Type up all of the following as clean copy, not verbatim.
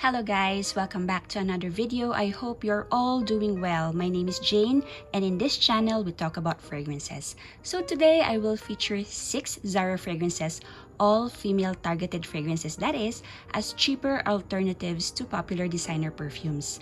Hello guys, welcome back to another video. I hope you're all doing well. My name is Jane and in this channel we talk about fragrances. So today I will feature 6 ZARA fragrances, all female targeted fragrances, that is, as cheaper alternatives to popular designer perfumes.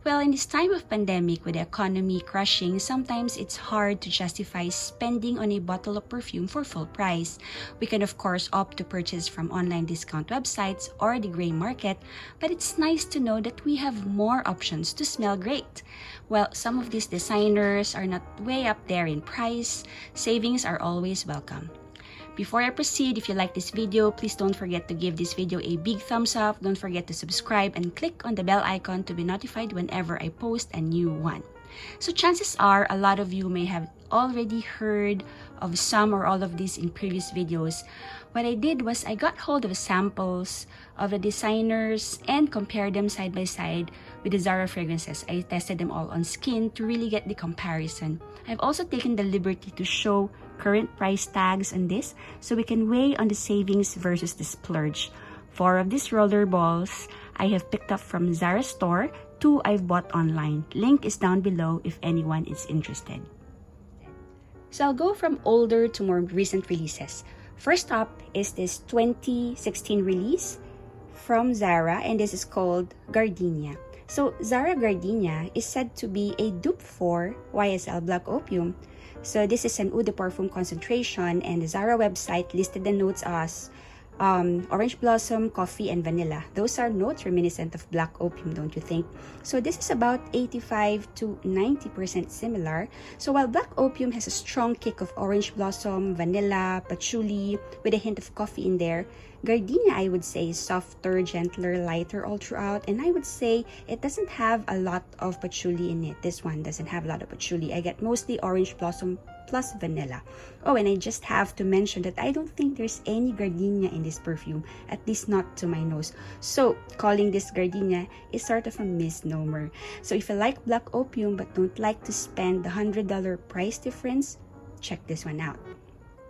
Well, in this time of pandemic with the economy crashing, sometimes it's hard to justify spending on a bottle of perfume for full price. We can of course opt to purchase from online discount websites or the gray market, but it's nice to know that we have more options to smell great. Well, some of these designers are not way up there in price. Savings are always welcome. Before I proceed, if you like this video, please don't forget to give this video a big thumbs up. Don't forget to subscribe and click on the bell icon to be notified whenever I post a new one. So chances are a lot of you may have already heard of some or all of these in previous videos. What I did was I got hold of samples of the designers and compared them side by side with the ZARA fragrances. I tested them all on skin to really get the comparison. I've also taken the liberty to show current price tags on this so we can weigh on the savings versus the splurge. 4 of these roller balls I have picked up from ZARA store, 2 I've bought online. Link is down below if anyone is interested. So I'll go from older to more recent releases. First up is this 2016 release from ZARA, and this is called Gardenia. So ZARA Gardenia is said to be a dupe for YSL Black Opium. So this is an eau de parfum concentration, and the ZARA website listed the notes as orange blossom, coffee, and vanilla. Those are notes reminiscent of black opium, don't you think? So this is about 85 to 90% similar. So while black opium has a strong kick of orange blossom, vanilla, patchouli, with a hint of coffee in there, Gardenia, I would say, is softer, gentler, lighter all throughout, and I would say it doesn't have a lot of patchouli in it. This one doesn't have a lot of patchouli. I get mostly orange blossom plus vanilla. Oh, and I just have to mention that I don't think there's any gardenia in this perfume, at least not to my nose. So calling this gardenia is sort of a misnomer. So if you like black opium but don't like to spend the $100 price difference, check this one out.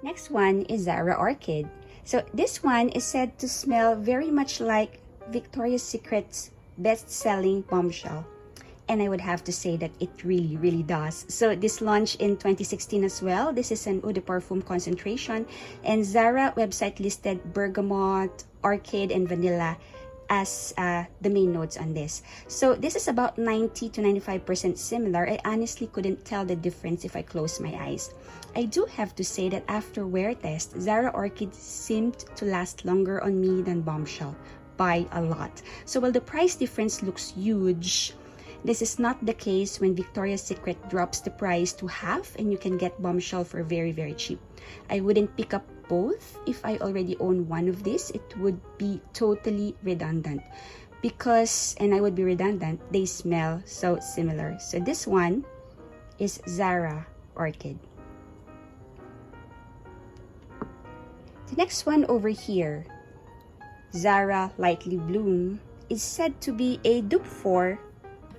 Next one is ZARA Orchid. So this one is said to smell very much like Victoria's Secret's best-selling Bombshell. And I would have to say that it really does. So this launched in 2016 as well. This is an eau de parfum concentration, and ZARA website listed bergamot, orchid, and vanilla as the main notes on this. So this is about 90 to 95% similar. I honestly couldn't tell the difference if I closed my eyes. I do have to say that after wear test, ZARA Orchid seemed to last longer on me than Bombshell by a lot. So while the price difference looks huge, this is not the case when Victoria's Secret drops the price to half and you can get Bombshell for very cheap. I wouldn't pick up both if I already own one of these. It would be totally redundant because, and I would be redundant, they smell so similar. So this one is ZARA Orchid. The next one over here, ZARA Lightly Bloom, is said to be a dupe for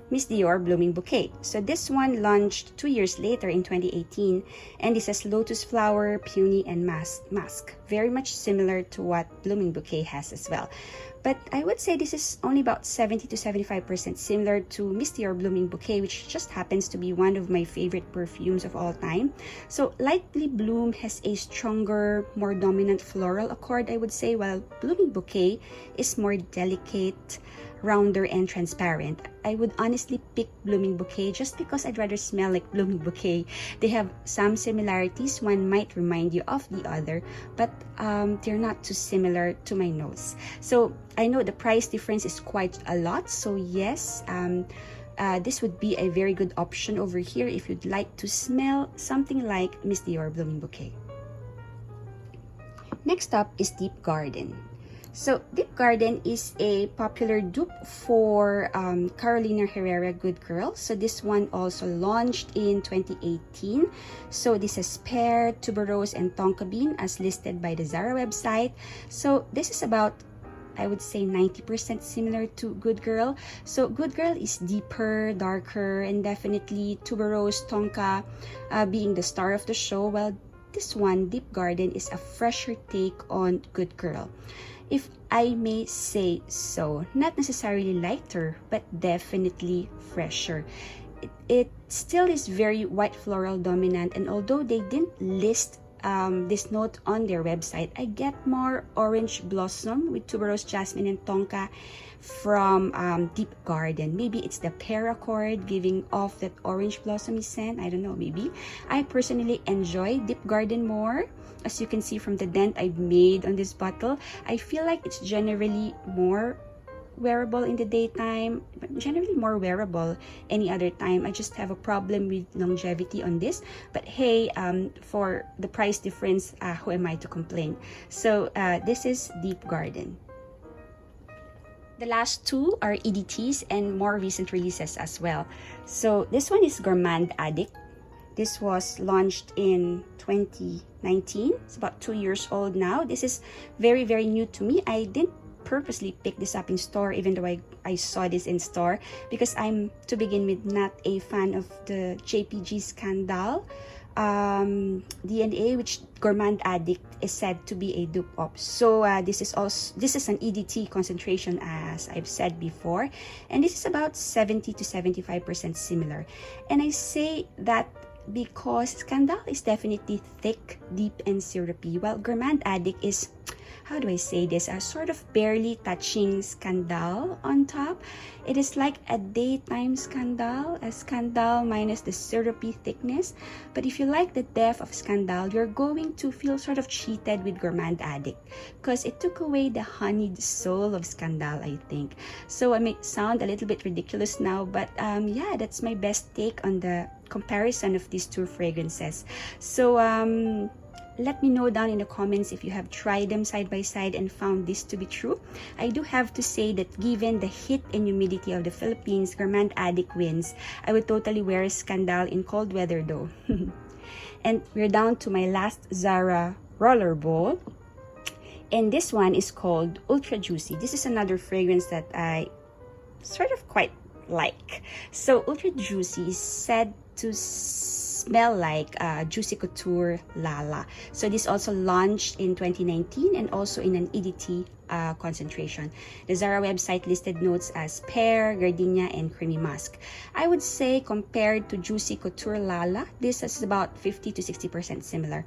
Miss Dior Blooming Bouquet. So this one launched 2 years later in 2018, and this has lotus flower, peony, and musk. Very much similar to what Blooming Bouquet has as well. But I would say this is only about 70 to 75% similar to Miss Dior Blooming Bouquet, which just happens to be one of my favorite perfumes of all time. So Lightly Bloom has a stronger, more dominant floral accord, I would say, while Blooming Bouquet is more delicate, rounder, and transparent. I would honestly pick Blooming Bouquet just because I'd rather smell like Blooming Bouquet. They have some similarities. One might remind you of the other, but they're not too similar to my nose. So I know the price difference is quite a lot. So yes, this would be a very good option over here if you'd like to smell something like Miss Dior Blooming Bouquet. Next up is Deep Garden. So Deep Garden is a popular dupe for Carolina Herrera Good Girl. So this one also launched in 2018. So this is pear, tuberose, and tonka bean as listed by the ZARA website. So this is about, I would say, 90% similar to Good Girl. So Good Girl is deeper, darker, and definitely tuberose, tonka being the star of the show, while this one, Deep Garden, is a fresher take on Good Girl. if I may say so. Not necessarily lighter, but definitely fresher. It still is very white floral dominant, and although they didn't list this note on their website, I get more orange blossom with tuberose, jasmine, and tonka from Deep Garden. Maybe it's the paracord giving off that orange blossomy scent. I don't know, maybe. I personally enjoy Deep Garden more. As you can see from the dent I've made on this bottle, I feel like it's generally more wearable in the daytime, but generally more wearable any other time. I just have a problem with longevity on this, but hey, for the price difference, who am I to complain? So this is Deep Garden. The last two are EDTs and more recent releases as well. So this one is Gourmand Addict. This was launched in 2019. It's about 2 years old now. This is very, very new to me. I didn't purposely pick this up in store, even though I saw this in store, because I'm, to begin with, not a fan of the JPG Scandal DNA, which Gourmand Addict is said to be a dupe of. So this is an EDT concentration, as I've said before, and this is about 70 to 75% similar. And I say that because Scandal is definitely thick, deep, and syrupy, while Gourmand Addict is, how do I say this, a sort of barely touching Scandal on top. It is like a daytime Scandal, a Scandal minus the syrupy thickness. But if you like the depth of Scandal, you're going to feel sort of cheated with Gourmand Addict, because it took away the honeyed soul of Scandal, I think. So I may sound a little bit ridiculous now, but yeah, that's my best take on the comparison of these two fragrances. So let me know down in the comments if you have tried them side by side and found this to be true. I do have to say that given the heat and humidity of the Philippines, Gourmand Addict wins. I would totally wear Scandal in cold weather though. And we're down to my last ZARA roller bowl. And this one is called Ultra Juicy. This is another fragrance that I sort of quite like. So Ultra Juicy is said to smell like Juicy Couture Lala. So this also launched in 2019 and also in an EDT concentration. The ZARA website listed notes as pear, gardenia, and creamy musk. I would say compared to Juicy Couture Lala, this is about 50 to 60% similar.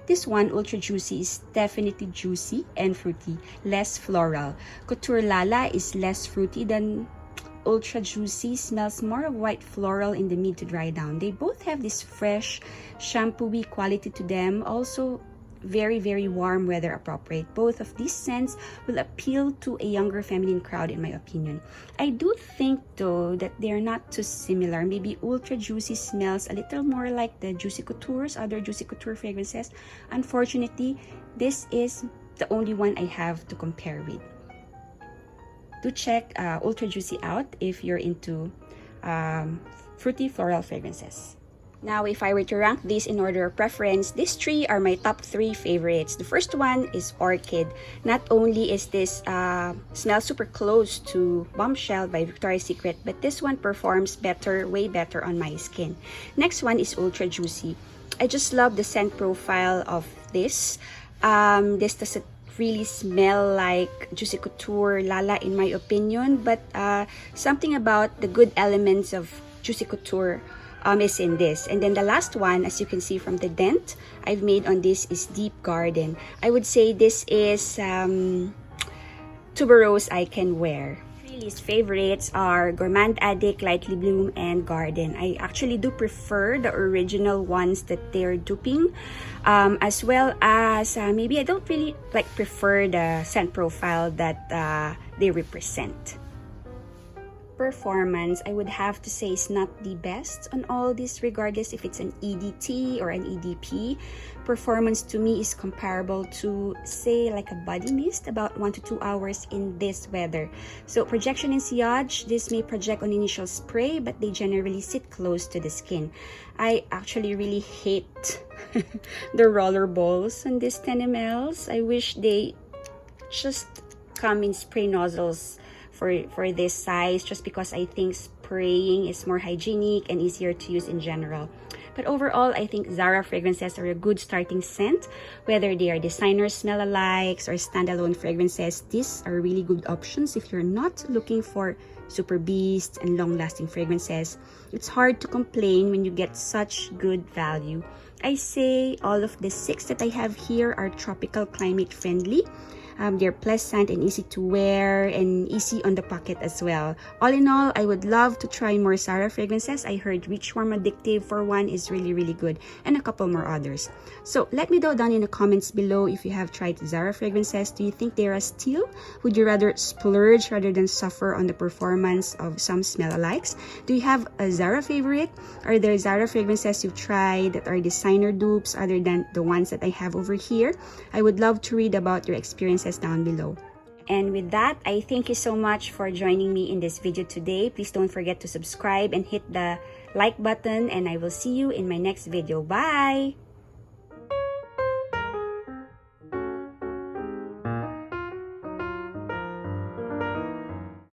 This one, Ultra Juicy, is definitely juicy and fruity, less floral. Couture Lala is less fruity than Ultra Juicy, smells more of white floral in the mid to dry down. They both have this fresh, shampoo-y quality to them. Also, very, very warm weather appropriate. Both of these scents will appeal to a younger feminine crowd, in my opinion. I do think, though, that they're not too similar. Maybe Ultra Juicy smells a little more like the Juicy Couture's, other Juicy Couture fragrances. Unfortunately, this is the only one I have to compare with. Do check Ultra Juicy out if you're into fruity floral fragrances. Now, if I were to rank these in order of preference, these three are my top 3 favorites. The first one is Orchid. Not only is this smell super close to Bombshell by Victoria's Secret, but this one performs better, way better on my skin. Next one is Ultra Juicy. I just love the scent profile of this. This doesn't really smell like Juicy Couture Lala in my opinion, but something about the good elements of Juicy Couture is in this. And then the last one, as you can see from the dent I've made on this, is Deep Garden. I would say this is tuberose I can wear. Least favorites are Gourmand Addict, Lightly Bloom, and Garden. I actually do prefer the original ones that they're duping, as well as maybe I don't really prefer the scent profile that they represent. Performance, I would have to say, is not the best on all these, regardless if it's an EDT or an EDP. Performance to me is comparable to, say, like a body mist, about 1 to 2 hours in this weather. So projection and sillage, this may project on initial spray, but they generally sit close to the skin. I actually really hate the roller balls on this 10 mls. I wish they just come in spray nozzles for this size, just because I think spraying is more hygienic and easier to use in general. But overall, I think ZARA fragrances are a good starting scent. Whether they are designer smell-alikes or standalone fragrances, these are really good options if you're not looking for super beasts and long-lasting fragrances. It's hard to complain when you get such good value. I say all of the 6 that I have here are tropical climate friendly. They're pleasant and easy to wear and easy on the pocket as well. All in all, I would love to try more ZARA fragrances. I heard Rich, Warm, Addictive for one is really good, and a couple more others. So let me know down in the comments below if you have tried ZARA fragrances. Do you think they're a steal? Would you rather splurge rather than suffer on the performance of some smell-alikes? Do you have a ZARA favorite? Are there ZARA fragrances you've tried that are designer dupes other than the ones that I have over here? I would love to read about your experiences down below. And with that, I thank you so much for joining me in this video today. Please don't forget to subscribe and hit the like button, and I will see you in my next video. Bye!